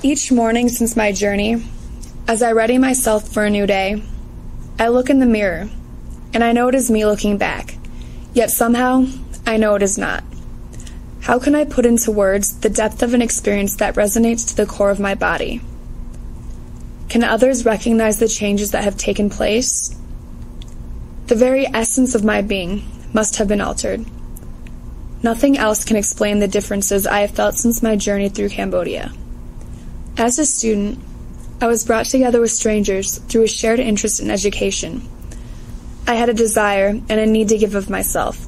Each morning since my journey, as I ready myself for a new day, I look in the mirror, and I know it is me looking back, yet somehow I know it is not. How can I put into words the depth of an experience that resonates to the core of my body? Can others recognize the changes that have taken place? The very essence of my being must have been altered. Nothing else can explain the differences I have felt since my journey through Cambodia. As a student, I was brought together with strangers through a shared interest in education. I had a desire and a need to give of myself,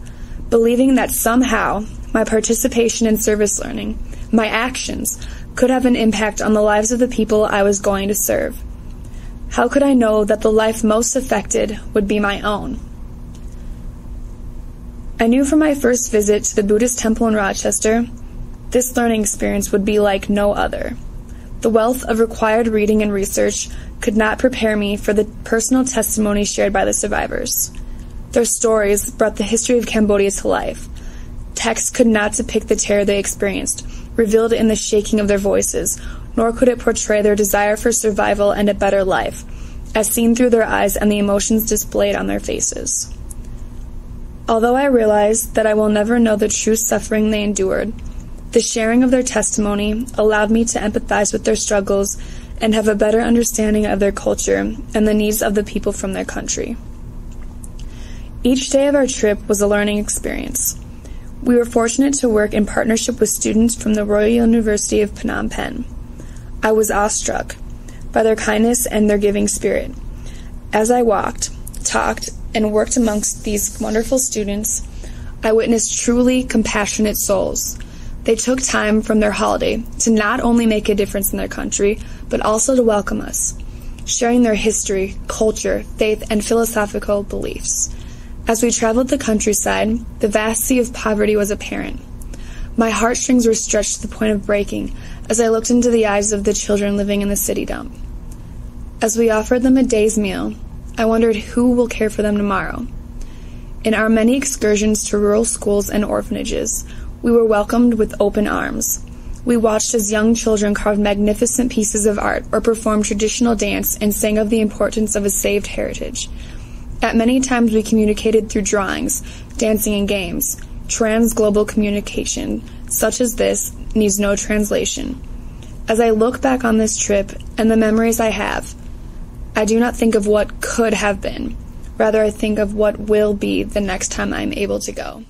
believing that somehow my participation in service learning, my actions, could have an impact on the lives of the people I was going to serve. How could I know that the life most affected would be my own? I knew from my first visit to the Buddhist temple in Rochester, this learning experience would be like no other. The wealth of required reading and research could not prepare me for the personal testimony shared by the survivors. Their stories brought the history of Cambodia to life. Text could not depict the terror they experienced, revealed in the shaking of their voices, nor could it portray their desire for survival and a better life, as seen through their eyes and the emotions displayed on their faces. Although I realize that I will never know the true suffering they endured, the sharing of their testimony allowed me to empathize with their struggles and have a better understanding of their culture and the needs of the people from their country. Each day of our trip was a learning experience. We were fortunate to work in partnership with students from the Royal University of Phnom Penh. I was awestruck by their kindness and their giving spirit. As I walked, talked, and worked amongst these wonderful students, I witnessed truly compassionate souls. They took time from their holiday to not only make a difference in their country, but also to welcome us, sharing their history, culture, faith, and philosophical beliefs. As we traveled the countryside, the vast sea of poverty was apparent. My heartstrings were stretched to the point of breaking as I looked into the eyes of the children living in the city dump. As we offered them a day's meal, I wondered who will care for them tomorrow. In our many excursions to rural schools and orphanages, we were welcomed with open arms. We watched as young children carved magnificent pieces of art or performed traditional dance and sang of the importance of a saved heritage. At many times we communicated through drawings, dancing, and games. Trans-global communication, such as this, needs no translation. As I look back on this trip and the memories I have, I do not think of what could have been. Rather, I think of what will be the next time I'm able to go.